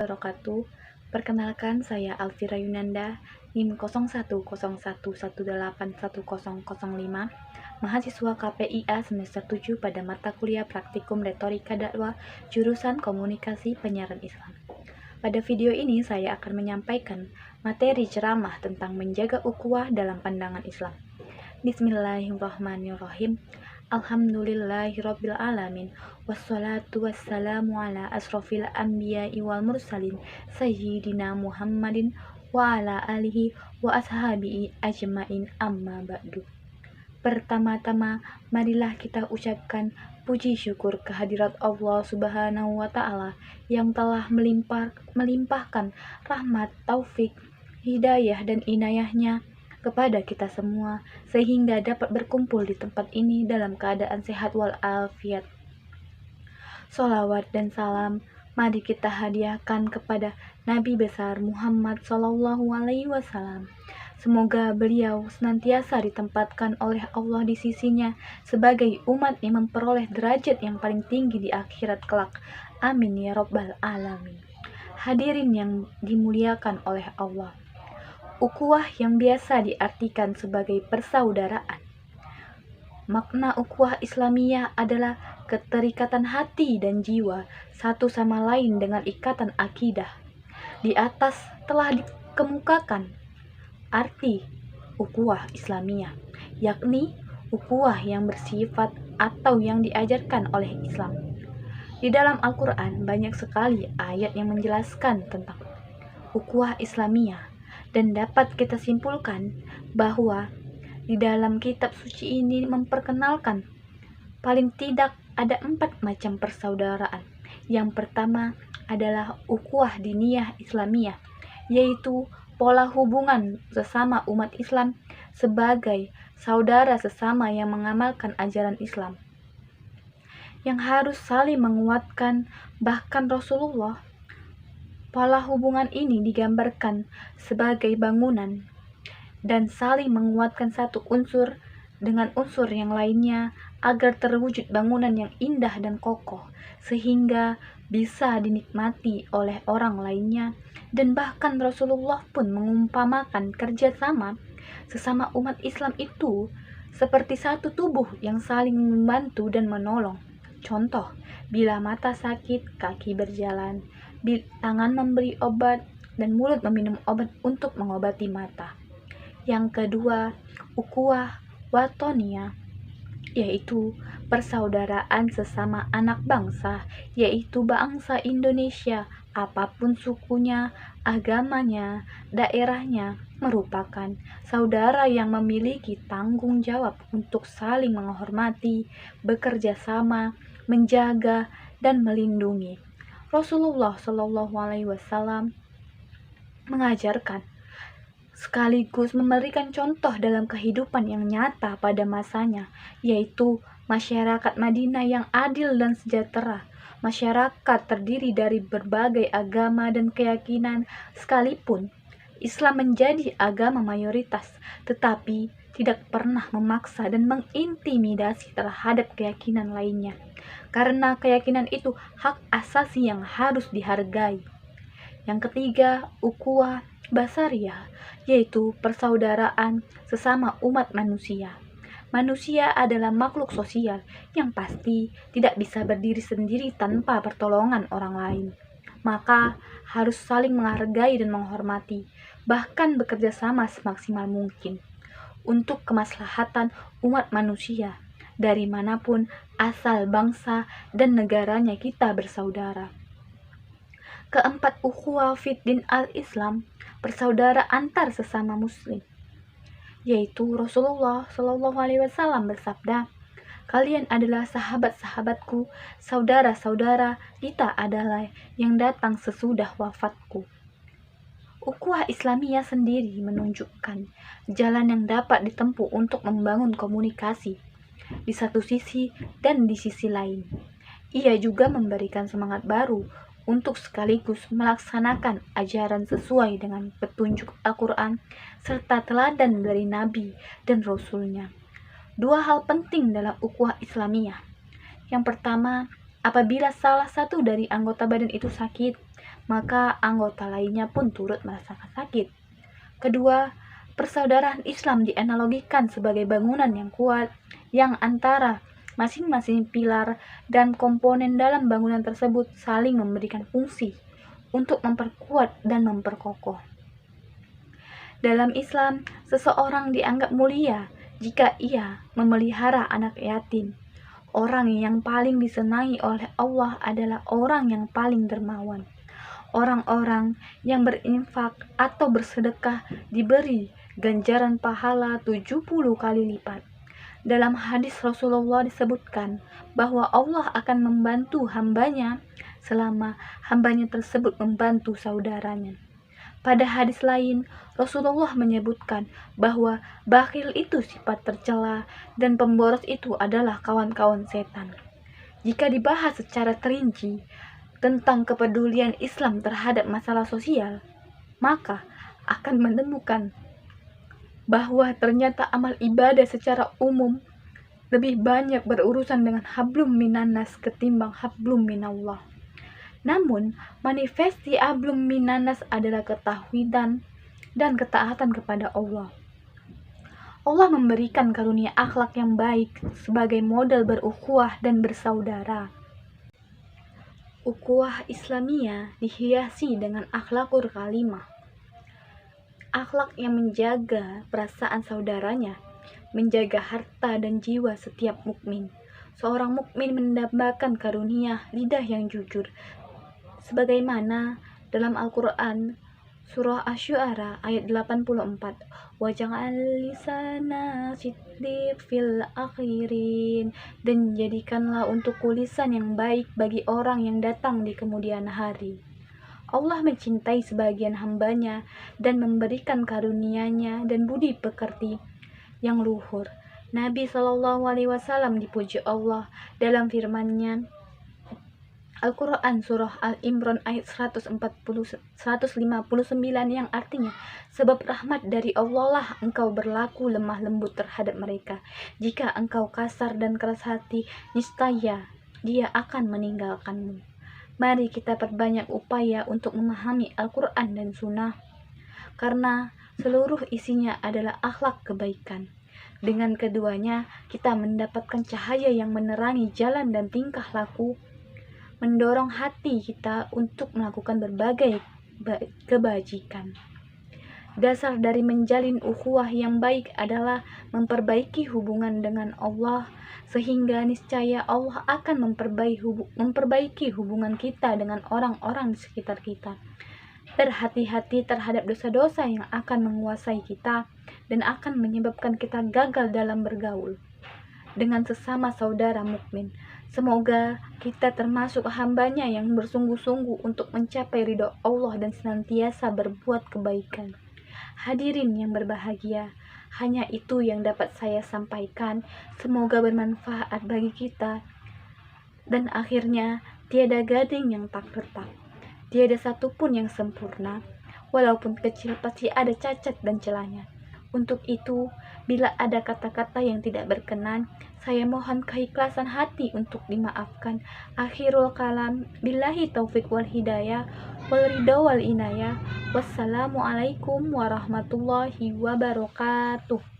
Wabarakatuh. Perkenalkan, saya Alfira Yunanda, NIM 0111818105, mahasiswa KPIA semester 7 pada mata kuliah Praktikum Retorika Dakwah, jurusan Komunikasi Penyiaran Islam. Pada video ini saya akan menyampaikan materi ceramah tentang menjaga ukhuwah dalam pandangan Islam. Bismillahirrahmanirrahim. Alhamdulillahirabbil alamin. Wassalatu wassalamu ala asrofil anbiya'i wal mursalin sayyidina Muhammadin wa ala alihi wa ashabihi ajmain, amma ba'du. Pertama-tama, marilah kita ucapkan puji syukur kehadirat Allah Subhanahu wa Ta'ala yang telah melimpahkan rahmat, taufik, hidayah, dan inayahnya kepada kita semua, sehingga dapat berkumpul di tempat ini dalam keadaan sehat walafiat. Sholawat dan salam mari kita hadiahkan kepada Nabi besar Muhammad SAW. Semoga beliau senantiasa ditempatkan oleh Allah di sisinya sebagai umat yang memperoleh derajat yang paling tinggi di akhirat kelak. Amin ya rabbal alamin. Hadirin yang dimuliakan oleh Allah, ukhuwah yang biasa diartikan sebagai persaudaraan. Makna ukhuwah Islamiyah adalah keterikatan hati dan jiwa satu sama lain dengan ikatan akidah. Di atas telah dikemukakan arti ukhuwah Islamiyah, yakni ukhuwah yang bersifat atau yang diajarkan oleh Islam. Di dalam Al-Quran banyak sekali ayat yang menjelaskan tentang ukhuwah Islamiyah, dan dapat kita simpulkan bahwa di dalam kitab suci ini memperkenalkan paling tidak ada 4 macam persaudaraan. Yang pertama adalah ukhuwah diniyah Islamiyah, yaitu pola hubungan sesama umat Islam sebagai saudara sesama yang mengamalkan ajaran Islam, yang harus saling menguatkan. Bahkan Rasulullah, pola hubungan ini digambarkan sebagai bangunan dan saling menguatkan satu unsur dengan unsur yang lainnya agar terwujud bangunan yang indah dan kokoh sehingga bisa dinikmati oleh orang lainnya. Dan bahkan Rasulullah pun mengumpamakan kerjasama sesama umat Islam itu seperti satu tubuh yang saling membantu dan menolong. Contoh, bila mata sakit, kaki berjalan, tangan memberi obat, dan mulut meminum obat untuk mengobati mata. Yang kedua, ukhuwah watoniyah, yaitu persaudaraan sesama anak bangsa, yaitu bangsa Indonesia, apapun sukunya, agamanya, daerahnya, merupakan saudara yang memiliki tanggung jawab untuk saling menghormati, bekerja sama, menjaga, dan melindungi. Rasulullah SAW mengajarkan sekaligus memberikan contoh dalam kehidupan yang nyata pada masanya, yaitu masyarakat Madinah yang adil dan sejahtera. Masyarakat terdiri dari berbagai agama dan keyakinan, sekalipun Islam menjadi agama mayoritas, tetapi tidak pernah memaksa dan mengintimidasi terhadap keyakinan lainnya, karena keyakinan itu hak asasi yang harus dihargai. Yang ketiga, ukhuwah basariyah, yaitu persaudaraan sesama umat manusia. Manusia adalah makhluk sosial yang pasti tidak bisa berdiri sendiri tanpa pertolongan orang lain. Maka harus saling menghargai dan menghormati, bahkan bekerja sama semaksimal mungkin untuk kemaslahatan umat manusia dari manapun asal bangsa dan negaranya kita bersaudara. Keempat, ukhuwah fiddin al-Islam, bersaudara antar sesama muslim, yaitu Rasulullah SAW bersabda, "Kalian adalah sahabat-sahabatku, saudara-saudara kita adalah yang datang sesudah wafatku." Ukhuwah Islamiyah sendiri menunjukkan jalan yang dapat ditempuh untuk membangun komunikasi di satu sisi dan di sisi lain. Ia juga memberikan semangat baru untuk sekaligus melaksanakan ajaran sesuai dengan petunjuk Al-Quran serta teladan dari Nabi dan Rasul-Nya. 2 hal penting dalam ukhuwah Islamiyah. Yang pertama, apabila salah satu dari anggota badan itu sakit, maka anggota lainnya pun turut merasakan sakit. Kedua, persaudaraan Islam dianalogikan sebagai bangunan yang kuat yang antara masing-masing pilar dan komponen dalam bangunan tersebut saling memberikan fungsi untuk memperkuat dan memperkokoh. Dalam Islam, seseorang dianggap mulia jika ia memelihara anak yatim. Orang yang paling disenangi oleh Allah adalah orang yang paling dermawan. Orang-orang yang berinfak atau bersedekah diberi ganjaran pahala 70 kali lipat. Dalam hadis Rasulullah disebutkan bahwa Allah akan membantu hambanya selama hambanya tersebut membantu saudaranya. Pada hadis lain, Rasulullah menyebutkan bahwa bakhil itu sifat tercela dan pemboros itu adalah kawan-kawan setan. Jika dibahas secara terinci tentang kepedulian Islam terhadap masalah sosial, maka akan menemukan bahwa ternyata amal ibadah secara umum lebih banyak berurusan dengan hablum minannas ketimbang hablum minallah. Namun, manifesti hablum minannas adalah ketauhidan dan ketaatan kepada Allah. Allah memberikan karunia akhlak yang baik sebagai modal berukhuwah dan bersaudara. Ukhuwah Islamiyah dihiasi dengan akhlakul kalimah. Akhlak yang menjaga perasaan saudaranya, menjaga harta dan jiwa setiap mukmin. Seorang mukmin mendambakan karunia lidah yang jujur. Sebagaimana dalam Al-Quran Surah Asy-Syu'ara ayat 84, waja'al lisana siddiq fil akhirin, dan jadikanlah untukku lisan yang baik bagi orang yang datang di kemudian hari. Allah mencintai sebagian hambanya dan memberikan karunia-Nya dan budi pekerti yang luhur. Nabi SAW dipuji Allah dalam firman-Nya Al-Quran Surah Al-Imran ayat 159 yang artinya, sebab rahmat dari Allah lah engkau berlaku lemah lembut terhadap mereka. Jika engkau kasar dan keras hati, niscaya Dia akan meninggalkanmu. Mari kita perbanyak upaya untuk memahami Al-Quran dan Sunnah, karena seluruh isinya adalah akhlak kebaikan. Dengan keduanya, kita mendapatkan cahaya yang menerangi jalan dan tingkah laku, mendorong hati kita untuk melakukan berbagai kebajikan. Dasar dari menjalin ukhuwah yang baik adalah memperbaiki hubungan dengan Allah, sehingga niscaya Allah akan memperbaiki hubungan kita dengan orang-orang di sekitar kita. Berhati-hati terhadap dosa-dosa yang akan menguasai kita dan akan menyebabkan kita gagal dalam bergaul dengan sesama saudara mukmin. Semoga kita termasuk hambanya yang bersungguh-sungguh untuk mencapai ridho Allah dan senantiasa berbuat kebaikan. Hadirin yang berbahagia, hanya itu yang dapat saya sampaikan. Semoga bermanfaat bagi kita. Dan akhirnya, tiada gading yang tak retak, tiada satupun yang sempurna. Walaupun kecil pasti ada cacat dan celahnya. Untuk itu, bila ada kata-kata yang tidak berkenan, saya mohon keikhlasan hati untuk dimaafkan. Akhirul kalam, billahi taufik wal hidayah, wal ridha wal inayah. Wassalamualaikum warahmatullahi wabarakatuh.